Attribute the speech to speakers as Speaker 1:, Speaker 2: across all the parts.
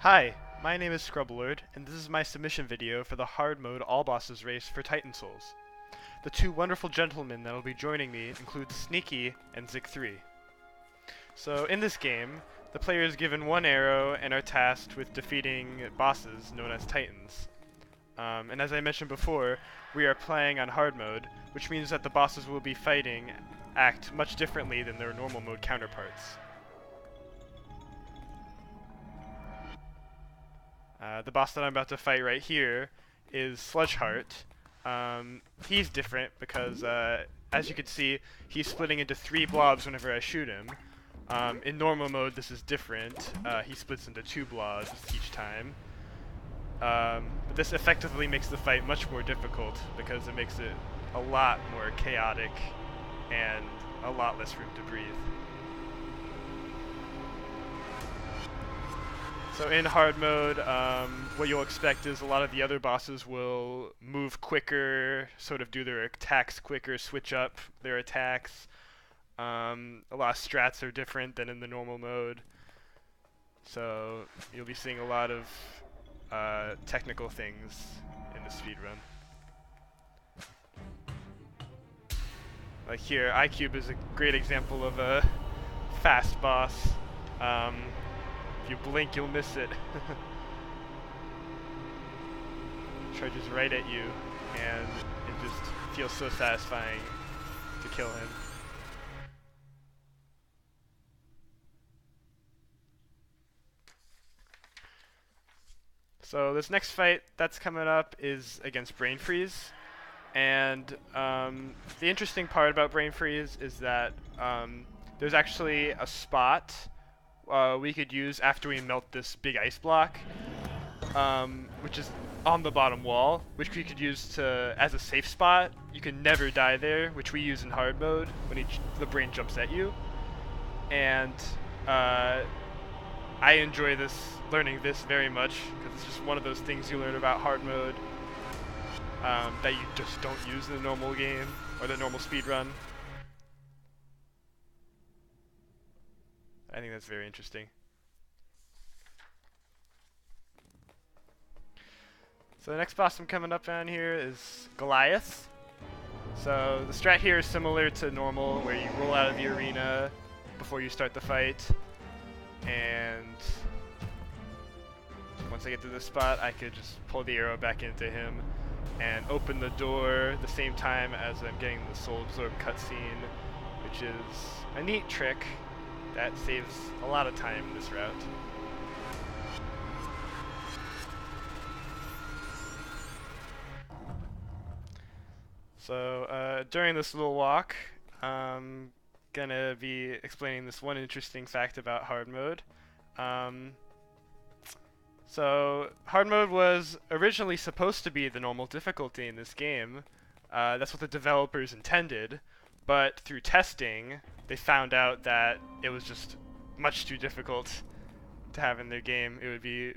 Speaker 1: Hi, my name is Scrubblord, and this is my submission video for the hard mode all bosses race for Titan Souls. The two wonderful gentlemen that will be joining me include SNeaky and Zic3. So in this game, the player is given one arrow and are tasked with defeating bosses known as Titans. And as I mentioned before, we are playing on hard mode, which means that the bosses we'll be fighting act much differently than their normal mode counterparts. The boss that I'm about to fight right here is Sludgeheart. He's different because, as you can see, he's splitting into 3 blobs whenever I shoot him. In normal mode, this is different. He splits into 2 blobs each time. But this effectively makes the fight much more difficult because it makes it a lot more chaotic and a lot less room to breathe. So in hard mode, what you'll expect is a lot of the other bosses will move quicker, sort of do their attacks quicker, switch up their attacks. A lot of strats are different than in the normal mode. So you'll be seeing a lot of technical things in the speedrun. Like here, iCube is a great example of a fast boss. If you blink, you'll miss it. Charges right at you, and it just feels so satisfying to kill him. So this next fight that's coming up is against Brain Freeze, and the interesting part about Brain Freeze is that there's actually a spot we could use after we melt this big ice block, which is on the bottom wall, which we could use to as a safe spot. You can never die there, which we use in hard mode when the brain jumps at you. And I enjoy learning this very much because it's just one of those things you learn about hard mode that you just don't use in the normal game or the normal speedrun. I think that's very interesting. So the next boss I'm coming up on here is Goliath. So the strat here is similar to normal, where you roll out of the arena before you start the fight. And once I get to this spot, I could just pull the arrow back into him and open the door the same time as I'm getting the Soul Absorb cutscene, which is a neat trick that saves a lot of time in this route. So during this little walk, I'm gonna be explaining this one interesting fact about hard mode. So hard mode was originally supposed to be the normal difficulty in this game. That's what the developers intended, but through testing, they found out that it was just much too difficult to have in their game. It would be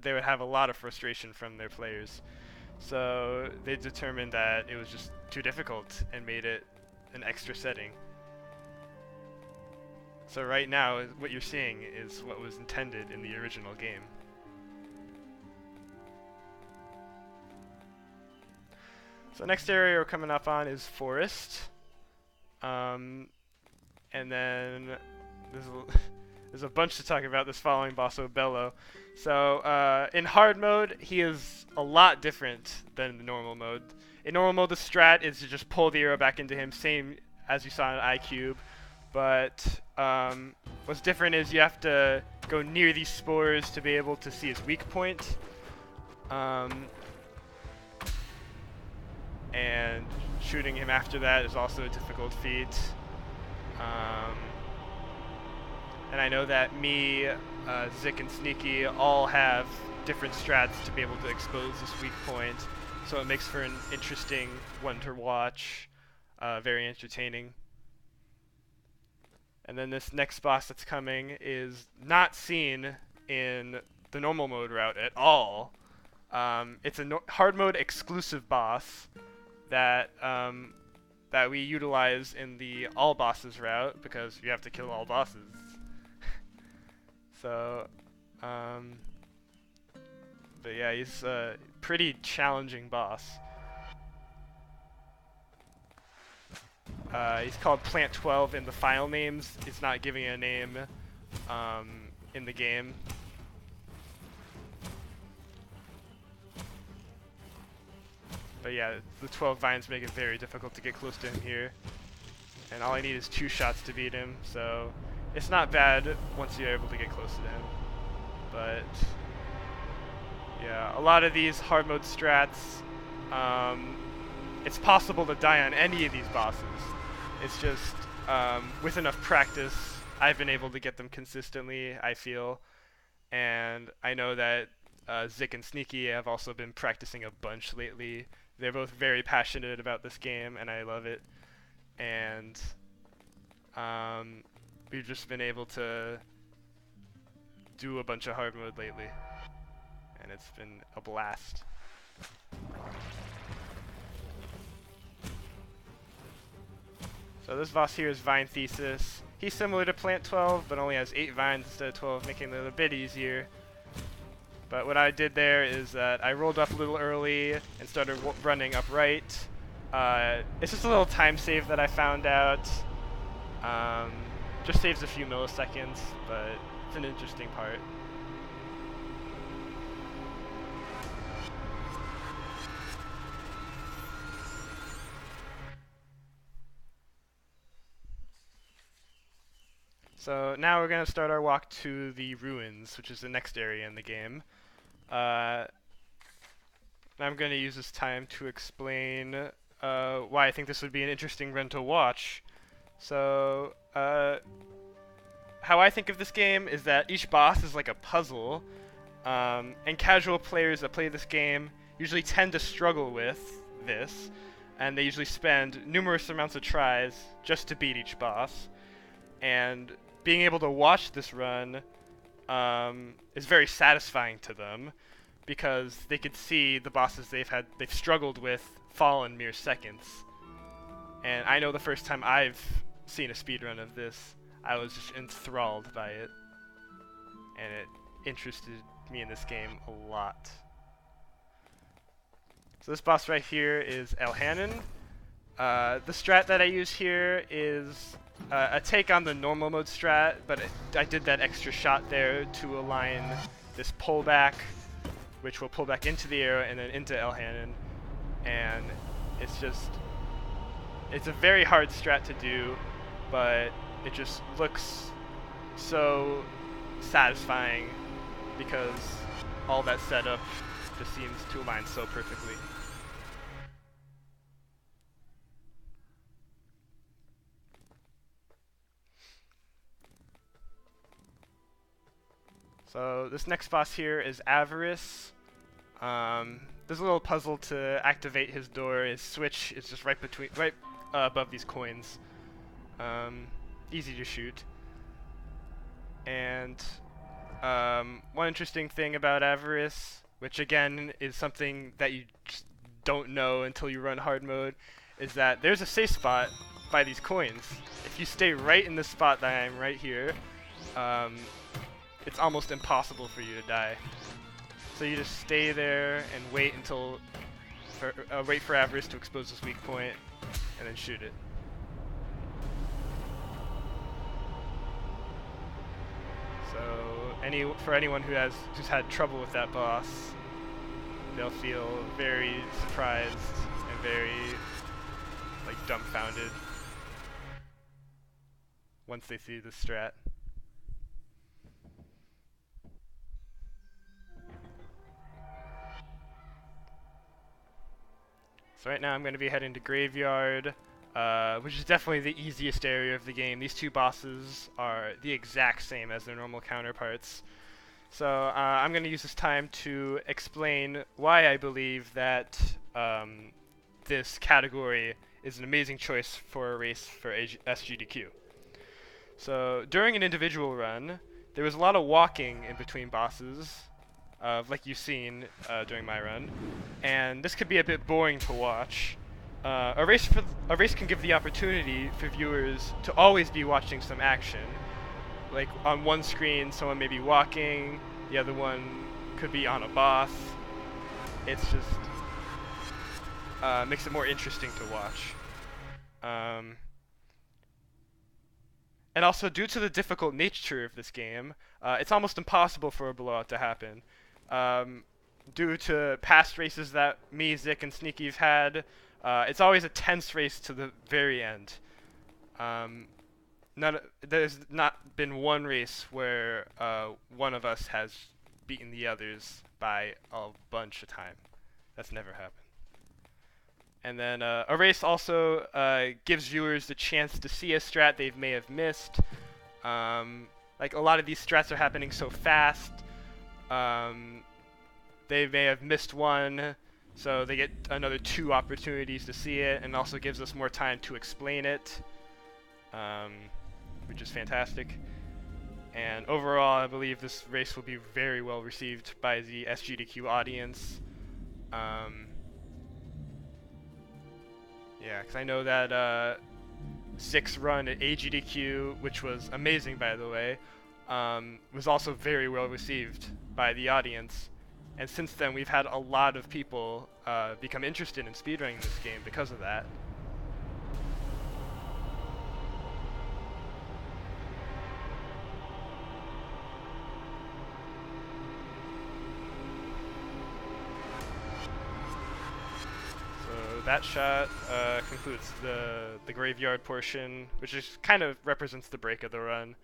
Speaker 1: they would have a lot of frustration from their players. So they determined that it was just too difficult and made it an extra setting. So right now, what you're seeing is what was intended in the original game. So next area we're coming up on is Forest. And then there's a bunch to talk about this following boss, Bello. So in hard mode, he is a lot different than the normal mode. In normal mode, the strat is to just pull the arrow back into him, same as you saw in iCube. But what's different is you have to go near these spores to be able to see his weak point. And shooting him after that is also a difficult feat. And I know that me, Zic, and SNeaky all have different strats to be able to expose this weak point, so it makes for an interesting one to watch, very entertaining. And then this next boss that's coming is not seen in the normal mode route at all. It's a hard mode exclusive boss that that we utilize in the all bosses route because you have to kill all bosses. So Um, but yeah, he's a pretty challenging boss. He's called Plant 12 in the file names. It's not giving a name in the game. But yeah, the 12 vines make it very difficult to get close to him here. And all I need is 2 shots to beat him, so it's not bad once you're able to get close to him. But yeah, a lot of these hard mode strats, it's possible to die on any of these bosses. It's just, with enough practice, I've been able to get them consistently, I feel. And I know that Zic and Sneaky have also been practicing a bunch lately. They're both very passionate about this game, and I love it. And we've just been able to do a bunch of hard mode lately, and it's been a blast. So this boss here is Vine Thesis. He's similar to Plant 12, but only has 8 vines instead of 12, making it a bit easier. But what I did there is that I rolled up a little early and started running upright. It's just a little time save that I found out. Just saves a few milliseconds, but it's an interesting part. So now we're going to start our walk to the ruins, which is the next area in the game. I'm going to use this time to explain why I think this would be an interesting run to watch. So, how I think of this game is that each boss is like a puzzle, and casual players that play this game usually tend to struggle with this, and they usually spend numerous amounts of tries just to beat each boss. And being able to watch this run is very satisfying to them, because they could see the bosses they've struggled with fall in mere seconds. And I know the first time I've seen a speedrun of this, I was just enthralled by it, and it interested me in this game a lot. So this boss right here is Elhanan. The strat that I use here is a take on the normal mode strat, but I did that extra shot there to align this pullback, which will pull back into the arrow and then into Elhanan. And it's a very hard strat to do, but it just looks so satisfying because all that setup just seems to align so perfectly. So this next boss here is Avarice. There's a little puzzle to activate his door. His switch is just right above these coins. Easy to shoot. And one interesting thing about Avarice, which again is something that you just don't know until you run hard mode, is that there's a safe spot by these coins. If you stay right in the spot that I'm right here, it's almost impossible for you to die. So you just stay there and wait for Avarice to expose this weak point, and then shoot it. So for anyone who's had trouble with that boss, they'll feel very surprised and very dumbfounded once they see the strat. So right now I'm going to be heading to Graveyard, which is definitely the easiest area of the game. These two bosses are the exact same as their normal counterparts. So I'm going to use this time to explain why I believe that this category is an amazing choice for a race for SGDQ. So during an individual run, there was a lot of walking in between bosses, like you've seen during my run, and this could be a bit boring to watch. A race can give the opportunity for viewers to always be watching some action. Like on one screen, someone may be walking, The other one could be on a boss. It's just makes it more interesting to watch. And also, due to the difficult nature of this game, it's almost impossible for a blowout to happen. Due to past races that me, Zic, and SNeaky've had, it's always a tense race to the very end. There's not been one race where one of us has beaten the others by a bunch of time. That's never happened. And then a race also gives viewers the chance to see a strat they may have missed. Like a lot of these strats are happening so fast, they may have missed one, so they get another 2 opportunities to see it, and also gives us more time to explain it, which is fantastic. And overall, I believe this race will be very well received by the SGDQ audience. Yeah, because I know that Zic's run at AGDQ, which was amazing by the way, was also very well received by the audience. And since then, we've had a lot of people become interested in speedrunning this game because of that. So that shot concludes the graveyard portion, which is kind of represents the break of the run.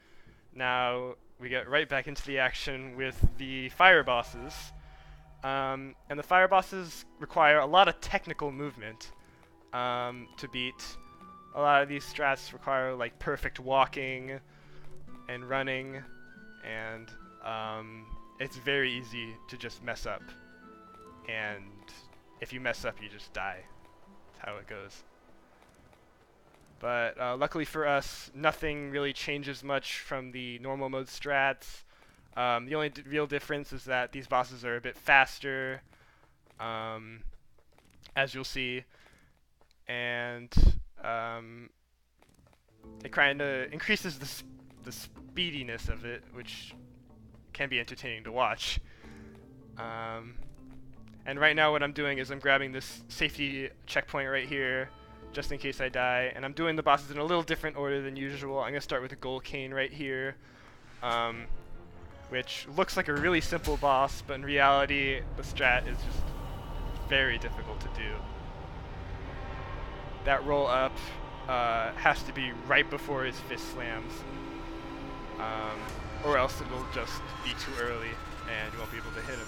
Speaker 1: Now we get right back into the action with the fire bosses. And the fire bosses require a lot of technical movement to beat. A lot of these strats require like perfect walking and running, and it's very easy to just mess up. And if you mess up, you just die. That's how it goes. But luckily for us, nothing really changes much from the normal mode strats. The only real difference is that these bosses are a bit faster, as you'll see, and it kind of increases the speediness of it, which can be entertaining to watch. And right now what I'm doing is I'm grabbing this safety checkpoint right here, just in case I die, and I'm doing the bosses in a little different order than usual. I'm going to start with the gold cane right here. Which looks like a really simple boss, but in reality, the strat is just very difficult to do. That roll up has to be right before his fist slams, or else it will just be too early and you won't be able to hit him.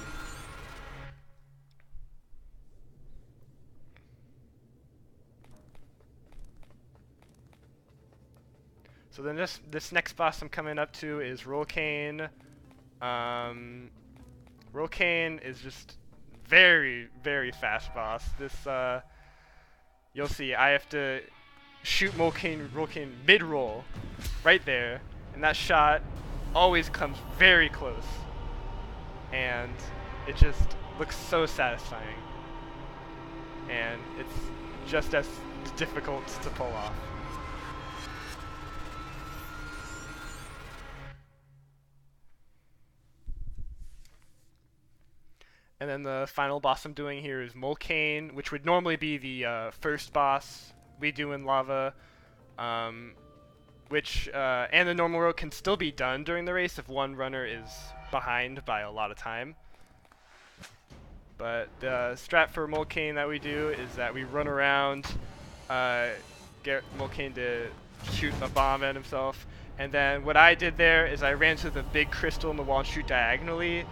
Speaker 1: So then this next boss I'm coming up to is Roll Cane. Roll Cane is just very, very fast boss. This, you'll see, I have to shoot Roll Cane mid-roll, right there, and that shot always comes very close. And it just looks so satisfying. And it's just as difficult to pull off. And then the final boss I'm doing here is Molcane, which would normally be the first boss we do in lava, which and the normal road can still be done during the race if one runner is behind by a lot of time. But the strat for Molcane that we do is that we run around, get Molcane to shoot a bomb at himself, and then what I did there is I ran to the big crystal in the wall and shoot diagonally.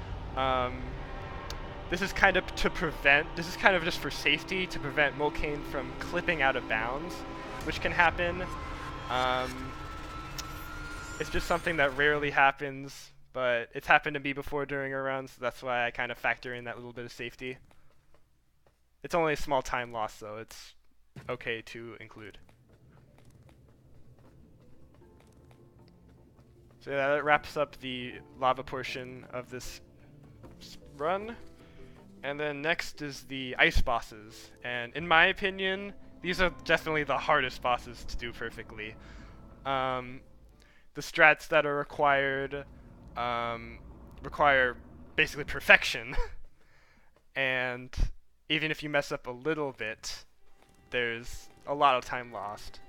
Speaker 1: This is kind of just for safety, to prevent Molcane from clipping out of bounds, which can happen. It's just something that rarely happens, but it's happened to me before during a run, so that's why I kind of factor in that little bit of safety. It's only a small time loss, so it's okay to include. So yeah, that wraps up the lava portion of this run. And then next is the ice bosses, and in my opinion, these are definitely the hardest bosses to do perfectly. The strats that are required require basically perfection. And even if you mess up a little bit, there's a lot of time lost.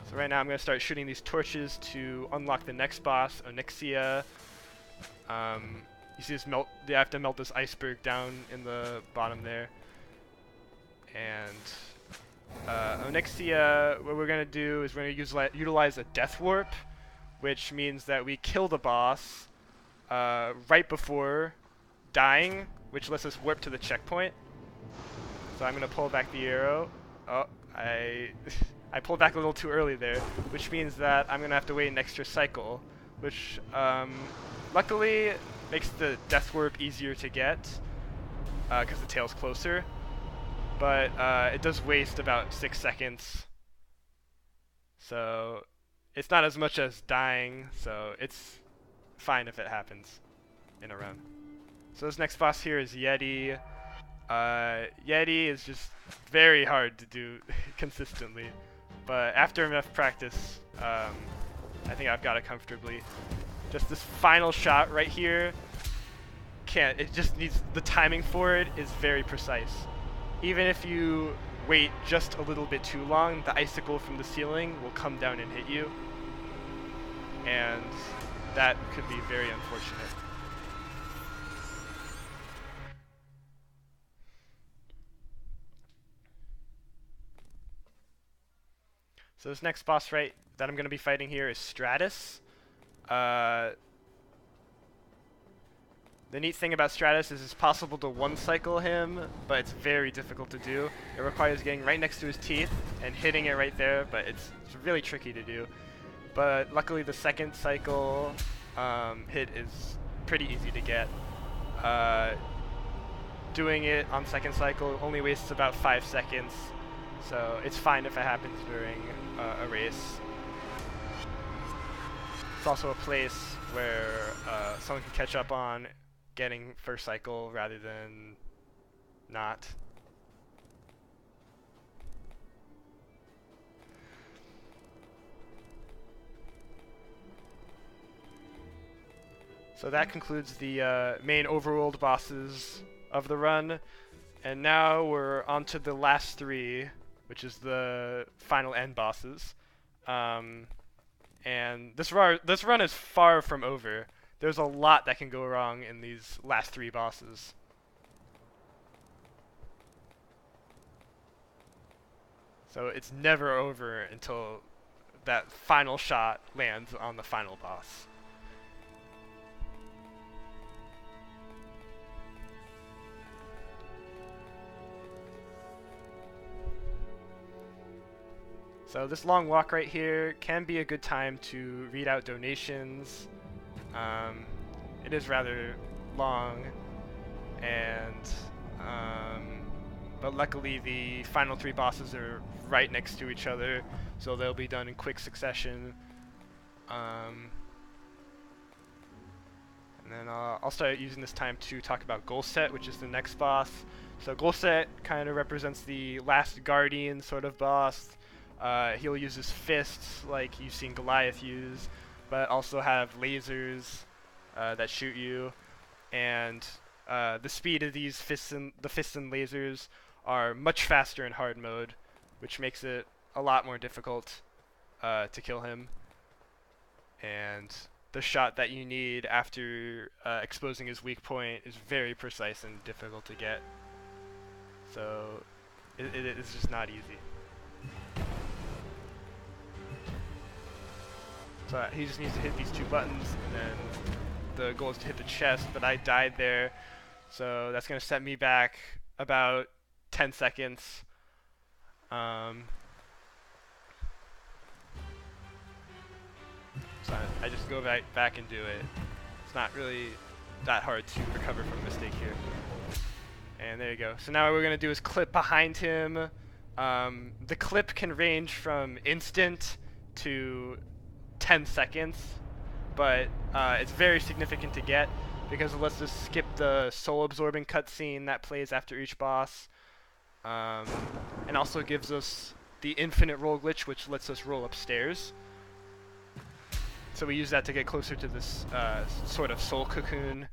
Speaker 1: So right now I'm going to start shooting these torches to unlock the next boss, Onyxia. You see this melt, they have to melt this iceberg down in the bottom there. And Onyxia, what we're going to do is we're going to utilize a death warp, which means that we kill the boss right before dying, which lets us warp to the checkpoint. So I'm going to pull back the arrow. Oh, I pulled back a little too early there, which means that I'm going to have to wait an extra cycle, which luckily makes the death warp easier to get because the tail's closer. But it does waste about 6 seconds. So it's not as much as dying, so it's fine if it happens in a run. So this next boss here is Yeti. Yeti is just very hard to do consistently, but after enough practice, I think I've got it comfortably. Just this final shot right here, it just needs, the timing for it is very precise. Even if you wait just a little bit too long, the icicle from the ceiling will come down and hit you, and that could be very unfortunate. So this next boss fight that I'm going to be fighting here is Stratus. The neat thing about Stratus is it's possible to one-cycle him, but it's very difficult to do. It requires getting right next to his teeth and hitting it right there, but it's really tricky to do. But luckily the second cycle hit is pretty easy to get. Doing it on second cycle only wastes about 5 seconds, so it's fine if it happens during a race. It's also a place where someone can catch up on getting first cycle rather than not. So that concludes the main overworld bosses of the run, and now we're on to the last 3, which is the final end bosses. And this run is far from over. There's a lot that can go wrong in these last 3 bosses. So it's never over until that final shot lands on the final boss. So this long walk right here can be a good time to read out donations. It is rather long, and but luckily the final 3 bosses are right next to each other, so they'll be done in quick succession. And then I'll start using this time to talk about Golset, which is the next boss. So Golset kind of represents the last guardian sort of boss. He'll use his fists like you've seen Goliath use, but also have lasers that shoot you, and the speed of these fists and lasers are much faster in hard mode, which makes it a lot more difficult to kill him. And the shot that you need after exposing his weak point is very precise and difficult to get. So it's just not easy. So he just needs to hit these 2 buttons, and then the goal is to hit the chest, but I died there, so that's going to set me back about 10 seconds. So I just go back and do it. It's not really that hard to recover from a mistake here. And there you go. So now what we're going to do is clip behind him. The clip can range from instant to 10 seconds, but it's very significant to get because it lets us skip the soul absorbing cutscene that plays after each boss, and also gives us the infinite roll glitch, which lets us roll upstairs. So we use that to get closer to this sort of soul cocoon,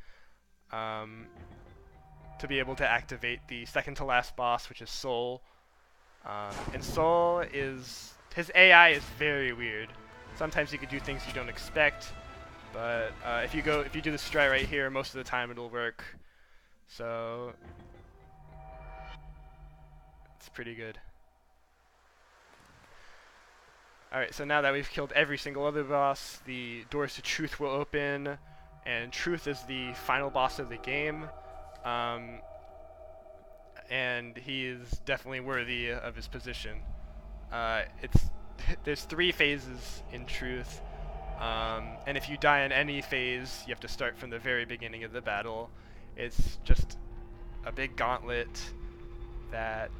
Speaker 1: to be able to activate the second to last boss, which is Soul. And Soul is, his AI is very weird. Sometimes he could do things you don't expect, but if you do the strat right here, most of the time it'll work. So it's pretty good. Alright, so now that we've killed every single other boss, the doors to Truth will open, and Truth is the final boss of the game. And he is definitely worthy of his position. There's 3 phases in Truth, and if you die in any phase, you have to start from the very beginning of the battle. It's just a big gauntlet that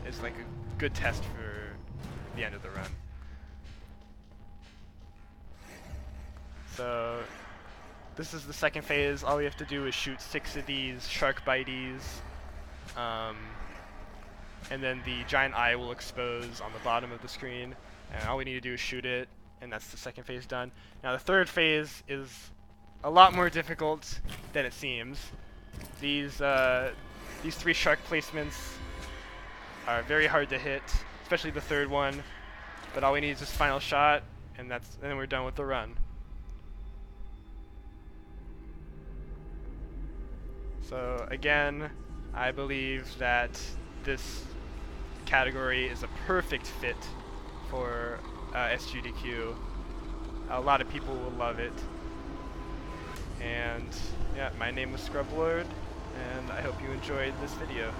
Speaker 1: is like a good test for the end of the run. So this is the second phase. All we have to do is shoot 6 of these shark bites, and then the giant eye will expose on the bottom of the screen, and all we need to do is shoot it, and that's the second phase done. Now the third phase is a lot more difficult than it seems. These 3 shark placements are very hard to hit, especially the third one, but all we need is this final shot, and then we're done with the run. So again, I believe that this category is a perfect fit for SGDQ. A lot of people will love it. And yeah, my name was Scrublord, and I hope you enjoyed this video.